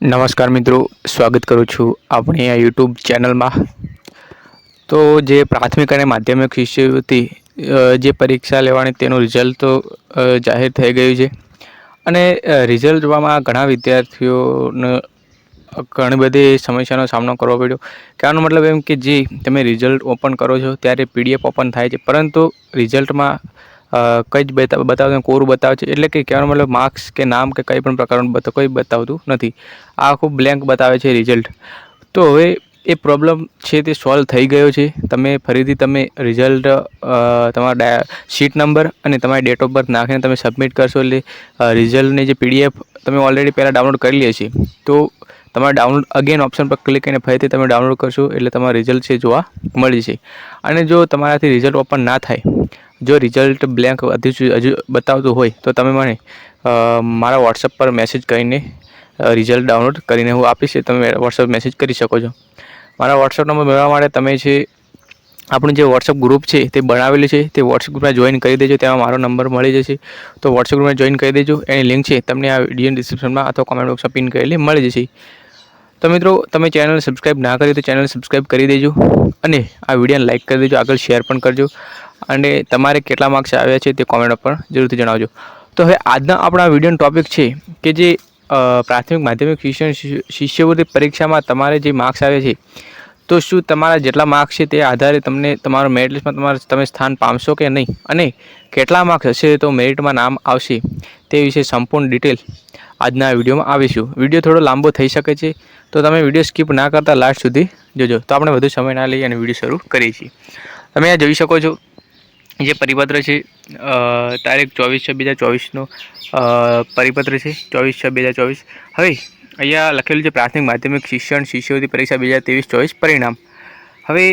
નમસ્કાર મિત્રો, સ્વાગત કરું છું આપણી આ યુટ્યુબ ચેનલમાં। તો જે પ્રાથમિક અને માધ્યમિક શિષ્યવૃત્તિ જે પરીક્ષા લેવાની તેનું રિઝલ્ટ તો જાહેર થઈ ગયું છે અને રિઝલ્ટ જોવામાં ઘણા વિદ્યાર્થીઓને ઘણી બધી સમસ્યાનો સામનો કરવો પડ્યો। કહેવાનો મતલબ એમ કે જે તમે રિઝલ્ટ ઓપન કરો છો ત્યારે પીડીએફ ઓપન થાય છે, પરંતુ રિઝલ્ટમાં કંઈ જ બતાવતું કોરું બતાવે છે, એટલે કે કહેવાનો મતલબ માર્ક્સ કે નામ કે કંઈ પણ પ્રકારનું કોઈ બતાવતું નથી। આ આખું બ્લેન્ક બતાવે છે રિઝલ્ટ। તો હવે એ પ્રોબ્લેમ છે તે સોલ્વ થઈ ગયો છે। ફરીથી તમે રિઝલ્ટ તમારા સીટ નંબર અને તમારી ડેટ ઓફ બર્થ નાખીને તમે સબમિટ કરશો, એટલે રિઝલ્ટની જે પીડીએફ તમે ઓલરેડી પહેલાં ડાઉનલોડ કરી લે છે, તો તમારે ડાઉનલોડ અગેન ઓપ્શન પર ક્લિક કરીને ફરીથી તમે ડાઉનલોડ કરશો એટલે તમારું રિઝલ્ટ છે જોવા મળી જશે। અને જો તમારાથી રિઝલ્ટ ઓપન ના થાય, જો રિઝલ્ટ બ્લેન્ક હજુ બતાવતું હોય, તો તમે મને મારા વોટ્સઅપ પર મેસેજ કરીને રિઝલ્ટ ડાઉનલોડ કરીને હું આપીશ, તમે વોટ્સઅપ મેસેજ કરી શકો છો। મારા વોટ્સઅપ નંબર મેળવવા માટે તમે છે આપણું જે વોટ્સઅપ ગ્રુપ છે તે બનાવેલું છે, તે વોટ્સઅપ ગ્રુપમાં જોઈન કરી દેજો। તેમાં મારો નંબર મળી જશે, તો વોટ્સઅપ ગ્રુપમાં જોઈન કરી દેજો। એની લિંક છે તમને આ વિડીયો ડિસ્ક્રિપ્શનમાં અથવા કોમેન્ટ બોક્સમાં પિન કરેલી મળી જશે। તો મિત્રો, તમે ચેનલ સબસ્ક્રાઈબ ના કરી તો ચેનલ સબસ્ક્રાઈબ કરી દેજો અને આ વિડીયોને લાઇક કરી દેજો, આગળ શેર પણ કરજો અને તમારે કેટલા માર્ક્સ આવ્યા છે તે કોમેન્ટ પર જરૂરથી જણાવજો। તો હવે આજના આપણા વિડીયોનો ટૉપિક છે કે જે પ્રાથમિક માધ્યમિક શિષ્યવૃત્તિ પરીક્ષામાં તમારે જે માર્ક્સ આવે છે, તો શું તમારા જેટલા માર્ક્સ છે તે આધારે તમને તમારો મેરિટ લિસ્ટમાં તમે સ્થાન પામશો કે નહીં, અને કેટલા માર્ક્સ હશે તો મેરિટમાં નામ આવશે, તે વિશે સંપૂર્ણ ડિટેલ આજના વિડીયોમાં આવીશું। વિડીયો થોડો લાંબો થઈ શકે છે, તો તમે વિડીયો સ્કીપ ના કરતા લાસ્ટ સુધી જોજો। તો આપણે વધુ સમય ના લઈએ અને વિડીયો શરૂ કરીએ છીએ। તમે આ જોઈ શકો છો જે પરિપત્ર છે, તારીખ 24/6/2024નો પરિપત્ર છે, 24/6/2024। હવે અહીંયા લખેલું છે પ્રાથમિક માધ્યમિક શિષ્યવૃત્તિ પરીક્ષા 2023-24 પરિણામ। હવે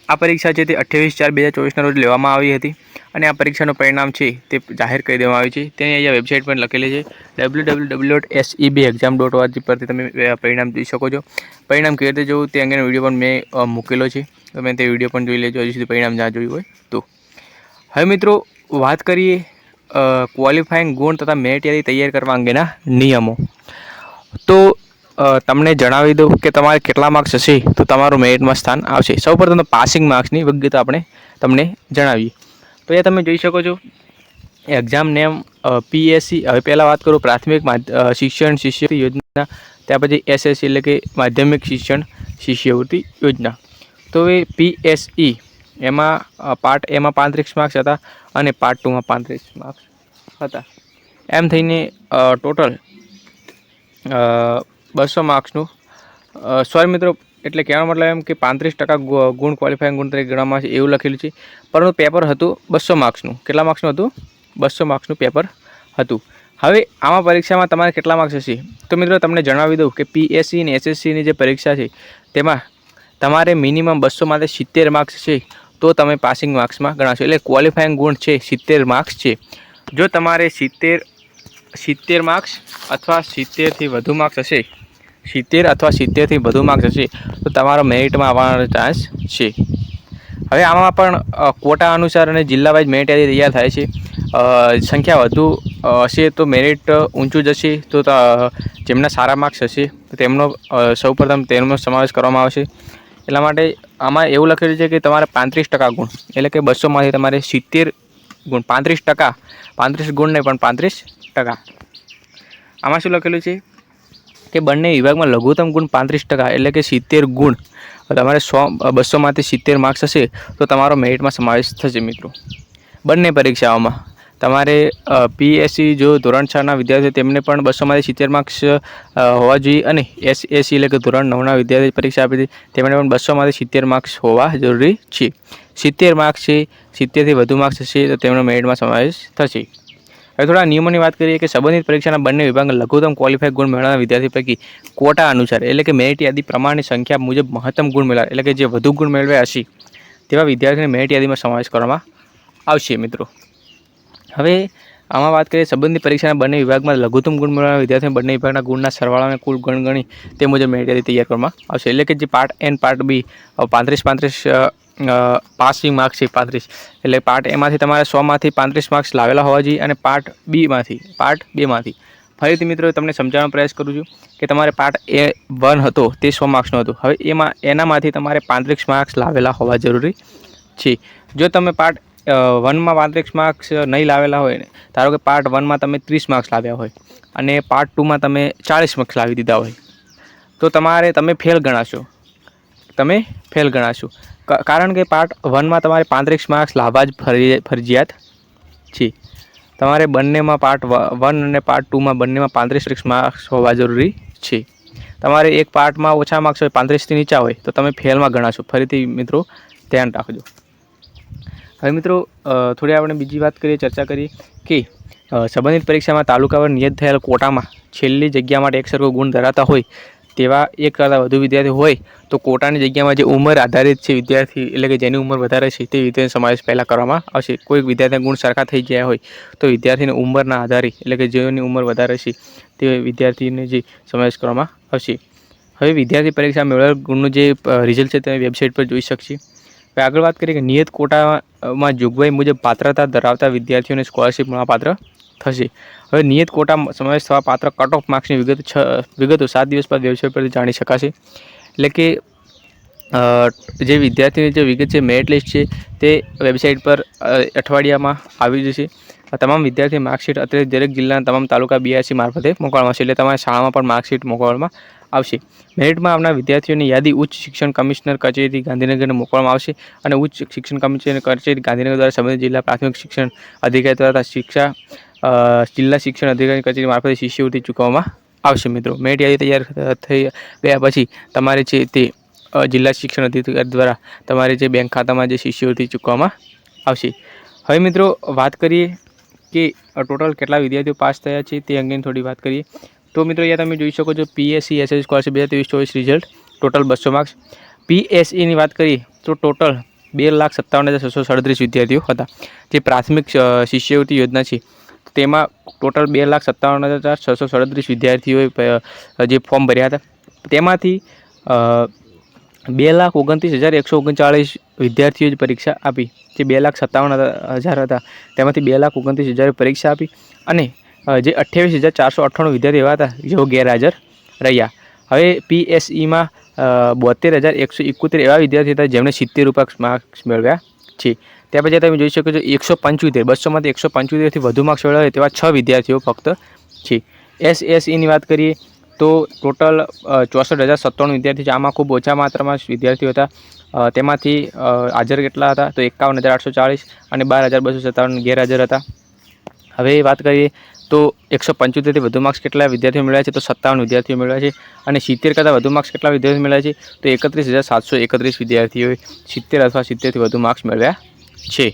આ પરીક્ષા છે તે 28/4/2024ના રોજ લેવામાં આવી હતી અને આ પરીક્ષાનું પરિણામ છે તે જાહેર કરી દેવામાં આવ્યું છે। તેની અહીંયા વેબસાઇટ પર લખેલી છે www.sebexam.org પરથી તમે પરિણામ જોઈ શકો છો। પરિણામ કેવી રીતે જોવું તે અંગેનો વિડીયો પણ મેં મૂકેલો છે, તમે તે વિડીયો પણ જોઈ લેજો હજી સુધી પરિણામ ના જોયું હોય તો। હવે મિત્રો, વાત કરીએ ક્વોલિફાઈંગ ગુણ તથા મેરિટ યાદી તૈયાર કરવા અંગેના નિયમો। તો તમને જણાવી દઉં કે તમારે કેટલા માર્ક્સ હશે તો તમારું મેરિટમાં સ્થાન આવશે। સૌપ્રથમ તો પાસિંગ માર્ક્સની વિગત આપણે તમને જણાવીએ। તો એ તમે જોઈ શકો છો એક્ઝામ નેમ PSC। હવે પહેલાં વાત કરું પ્રાથમિક શિષ્યવૃત્તિ યોજના, ત્યાર પછી SSC એટલે કે માધ્યમિક શિષ્યવૃત્તિ યોજના। તો એ PSE એમાં પાર્ટ એમાં 35 માર્ક્સ હતા અને પાર્ટ 2માં 35 માર્ક્સ હતા। એમ થઈને ટોટલ 200 માર્ક્સનું સોરી મિત્રો, એટલે કહેવાનો મતલબ એમ કે 35% ગુણ ક્વોલિફાઈંગ ગુણ તરીકે ગણવામાં આવે છે એવું લખેલું છે, પરંતુ પેપર હતું 200 માર્ક્સનું। કેટલા માર્ક્સનું હતું? 200 માર્ક્સનું પેપર હતું। હવે આમાં પરીક્ષામાં તમારે કેટલા માર્ક્સ હશે તો મિત્રો તમને જણાવી દઉં કે PSC અને SSCની જે પરીક્ષા છે તેમાં તમારે મિનિમમ 200 માટે 70 માર્ક્સ છે તો તમે પાસિંગ માર્ક્સમાં ગણાશો, એટલે ક્વોલિફાઈંગ ગુણ છે 70 માર્ક્સ છે। જો તમારે 70 માર્ક્સ અથવા 70થી વધુ માર્ક્સ હશે, 70 અથવા 70થી વધુ માર્ક્સ હશે તો તમારો મેરિટમાં આવવાનો ચાન્સ છે। હવે આમાં પણ કોટા અનુસાર અને જિલ્લા વાઇઝ મેરિટ યાદી તૈયાર થાય છે। સંખ્યા વધુ હશે તો મેરિટ ઊંચું જશે, તો જેમના સારા માર્ક્સ હશે તો તેમનો સૌપ્રથમ તેમનો સમાવેશ કરવામાં આવશે। એટલા માટે આમાં એવું લખેલું છે કે તમારે 35% ગુણ, એટલે કે 200માંથી તમારે 70 ગુણ, 35 ગુણ નહીં પણ 35%। આમાં શું લખેલું છે કે બંને વિભાગમાં લઘુત્તમ ગુણ 35%, એટલે કે 70 ગુણ। તમારે 200માંથી 70 માર્ક્સ હશે તો તમારો મેરિટમાં સમાવેશ થશે મિત્રો। બંને પરીક્ષાઓમાં તમારે PSC જો ધોરણ 6ના વિદ્યાર્થીઓ તેમને પણ 200માંથી 70 માર્ક્સ હોવા જોઈએ, અને SSC એટલે કે ધોરણ 9ના વિદ્યાર્થી પરીક્ષા આપી તેમને પણ 200માંથી 70 માર્ક્સ હોવા જરૂરી છે। 70 માર્ક્સ છે, 70થી વધુ માર્ક્સ હશે તો તેમનો મેરિટમાં સમાવેશ થશે। હવે થોડા નિયમોની વાત કરીએ કે સંબંધિત પરીક્ષાના બંને વિભાગમાં લઘુત્તમ ક્વોલિફાઈડ ગુણ મેળવનાર વિદ્યાર્થી પૈકી કોટા અનુસાર, એટલે કે મેરિટ યાદી પ્રમાણની સંખ્યા મુજબ મહત્તમ ગુણ મેળવ્યા, એટલે કે જે વધુ ગુણ મેળવ્યા હશે તેવા વિદ્યાર્થીઓને મેરિટ યાદીમાં સમાવેશ કરવામાં આવશે મિત્રો। હવે આમાં વાત કરીએ સંબંધિત પરીક્ષાના બંને વિભાગમાં લઘુત્તમ ગુણ મેળવનાર વિદ્યાર્થીઓને બંને વિભાગના ગુણના સરવાળાને કુલ ગણ ગણી તે મુજબ મેરિટ યાદી તૈયાર કરવામાં આવશે। એટલે કે જે પાર્ટ એ અને પાર્ટ બી 35 પાસિંગ માર્ક્સ છે 35, એટલે પાર્ટ એમાંથી તમારે 100માંથી 35 માર્ક્સ લાવેલા હોવા જોઈએ, અને પાર્ટ બીમાંથી ફરીથી મિત્રો તમને સમજાવવાનો પ્રયાસ કરું છું કે તમારે પાર્ટ A1 હતો તે 100 માર્ક્સનો હતો. હવે એનામાંથી તમારે 35 માર્ક્સ લાવેલા હોવા જરૂરી છે. જો તમે પાર્ટ 1માં 35 માર્ક્સ નહીં લાવેલા હોય ને, ધારો કે પાર્ટ 1માં તમે 30 માર્ક્સ લાવ્યા હોય અને પાર્ટ 2માં તમે 40 માર્ક્સ લાવી દીધા હોય, તો તમે ફેલ ગણાશો. કારણ કે પાર્ટ 1માં તમારે 35 માર્ક્સ લાવવા જ ફરજિયાત છે. તમારે બંનેમાં પાર્ટ 1 અને પાર્ટ 2માં બંનેમાં 35 માર્ક્સ હોવા જરૂરી છે. તમારે એક પાર્ટમાં ઓછા માર્ક્સ હોય, 35થી નીચા હોય, તો તમે ફેલમાં ગણાશો. ફરીથી મિત્રો ધ્યાન રાખજો. હવે મિત્રો થોડી આપણે બીજી વાત કરીએ, ચર્ચા કરીએ કે સંબંધિત પરીક્ષામાં તાલુકા પર નિયત થયેલ કોટામાં છેલ્લી જગ્યા માટે એકસરખો ગુણ ધરાવતા હોય તેવા એક કરતાં વધુ વિદ્યાર્થીઓ હોય તો કોટાની જગ્યામાં જે ઉંમર આધારિત છે વિદ્યાર્થી, એટલે કે જેની ઉંમર વધારે છે તે વિદ્યાર્થીનો સમાવેશ પહેલાં કરવામાં આવશે. કોઈ વિદ્યાર્થીના ગુણ સરખા થઈ ગયા હોય તો વિદ્યાર્થીની ઉંમરના આધારે, એટલે કે જેની ઉંમર વધારે છે તે વિદ્યાર્થીને જે સમાવેશ કરવામાં આવશે. હવે વિદ્યાર્થી પરીક્ષા મેળવેલ ગુણનું જે રિઝલ્ટ છે તે વેબસાઇટ પર જોઈ શકશે. હવે આગળ વાત કરીએ કે નિયત કોટામાં જોગવાઈ મુજબ પાત્રતા ધરાવતા વિદ્યાર્થીઓને સ્કોલરશીપ મળવાપાત્ર થશે. હવે નિયત કોટામાં સમાવેશ થવા પાત્ર કટ ઓફ માર્ક્સની વિગતો 7 દિવસ બાદ વેબસાઇટ પરથી જાણી શકાશે. એટલે કે જે વિદ્યાર્થીની જે વિગત છે, મેરિટ લિસ્ટ છે, તે વેબસાઇટ પર અઠવાડિયામાં આવી જશે. તમામ વિદ્યાર્થી માર્કશીટ અત્યારે દરેક જિલ્લાના તમામ તાલુકા BRC મારફતે મોકલવામાં આવશે. એટલે તમારી શાળામાં પણ માર્કશીટ મોકલવામાં આવશે. મેરિટમાં આવનાર વિદ્યાર્થીઓની યાદી ઉચ્ચ શિક્ષણ કમિશનર કચેરી ગાંધીનગરને મોકલવામાં આવશે અને ઉચ્ચ શિક્ષણ કમિશનર કચેરી ગાંધીનગર દ્વારા સંબંધિત જિલ્લા પ્રાથમિક શિક્ષણ અધિકારી દ્વારા જિલ્લા શિક્ષણ અધિકારી કચેરી મારફતે શિષ્યવૃત્તિ ચૂકવવામાં આવશે. મિત્રો મેરિટ યાદી તૈયાર થઈ ગયા પછી તમારે છે તે જિલ્લા શિક્ષણ અધિકારી દ્વારા તમારે જે બેંક ખાતામાં જે શિષ્યવૃત્તિ ચૂકવવામાં આવશે. હવે મિત્રો વાત કરીએ કે ટોટલ કેટલા વિદ્યાર્થીઓ પાસ થયા છે તે અંગેની થોડી વાત કરીએ. તો મિત્રો અહીંયા તમે જોઈ શકો છો PSC SSC scholarship 2023-24 result total 200 marks. PSEની વાત કરીએ તો ટોટલ 2,57,637 વિદ્યાર્થીઓ હતા. જે પ્રાથમિક શિષ્યવૃત્તિ યોજના છે તેમાં ટોટલ 2,57,637 વિદ્યાર્થીઓએ જે ફોર્મ ભર્યા હતા. તેમાંથી 2,29,139 વિદ્યાર્થીઓએ જ પરીક્ષા આપી. જે 2,57,000 હતા તેમાંથી 2,29,000 પરીક્ષા આપી અને જે 28,498 વિદ્યાર્થીઓ એવા હતા જેઓ ગેરહાજર રહ્યા. હવે PSEમાં 72,171 એવા વિદ્યાર્થીઓ હતા જેમણે 70 માર્ક્સ મેળવ્યા છે. ત્યાર પછી તમે જોઈ શકો છો 175 200માંથી 175થી વધુ માર્ક્સ મેળવ્યા તેવા 6 વિદ્યાર્થીઓ ફક્ત છે. SSEની વાત કરીએ તો ટોટલ 64,097 વિદ્યાર્થીઓ છે. આમાં ખૂબ ઓછા માત્રામાં વિદ્યાર્થીઓ હતા. તેમાંથી હાજર કેટલા હતા તો 51,840 અને 12,257 ગેરહાજર હતા. હવે વાત કરીએ તો 175થી વધુ માર્ક્સ કેટલા વિદ્યાર્થીઓ મેળવ્યા છે તો 57 વિદ્યાર્થીઓ મેળવ્યા છે. અને 70 કરતાં વધુ માર્ક્સ કેટલા વિદ્યાર્થીઓ મેળવ્યા છે તો 31,731 વિદ્યાર્થીઓએ 70 અથવા 70થી વધુ માર્ક્સ મેળવ્યા છે.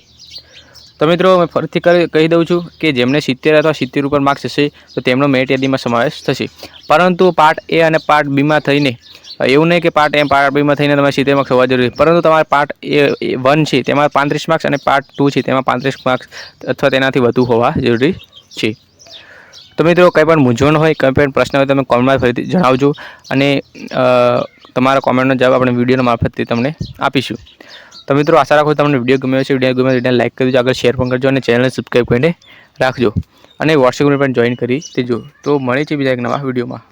તો મિત્રો મેં ફરીથી કહી દઉં છું કે જેમને 70 અથવા 70 ઉપર માર્ક્સ હશે તો તેમનો મેરિટ યાદીમાં સમાવેશ થશે. પરંતુ પાર્ટ A અને પાર્ટ Bમાં થઈને એવું નહીં કે પાર્ટ A પાર્ટ Bમાં થઈને તમારે 70 માર્ક્સ હોવા જરૂરી, પરંતુ તમારે પાર્ટ A1 છે તેમાં 35 માર્ક્સ અને પાર્ટ 2 છે તેમાં 35 માર્ક્સ અથવા તેનાથી વધુ હોવા જરૂરી છે. તો મિત્રો કંઈ પણ મૂંઝવણ હોય, કંઈ પણ પ્રશ્ન હોય તમે કોમેન્ટમાં ફરીથી જણાવજો અને તમારા કોમેન્ટનો જવાબ આપણે વિડીયોના મારફતથી તમને આપીશું. તો મિત્રો આશા રાખો તમને વિડીયો ગમ્યો હશે. વિડીયો ગમે તો લાઈક કરજો, આગળ શેર પણ કરજો અને ચેનલને સબસ્ક્રાઈબ કરીને રાખજો અને વોટ્સએપ ગ્રુપ પણ જોઈન કરી દેજો. તો મળે છે બીજા એક નવા વિડીયોમાં.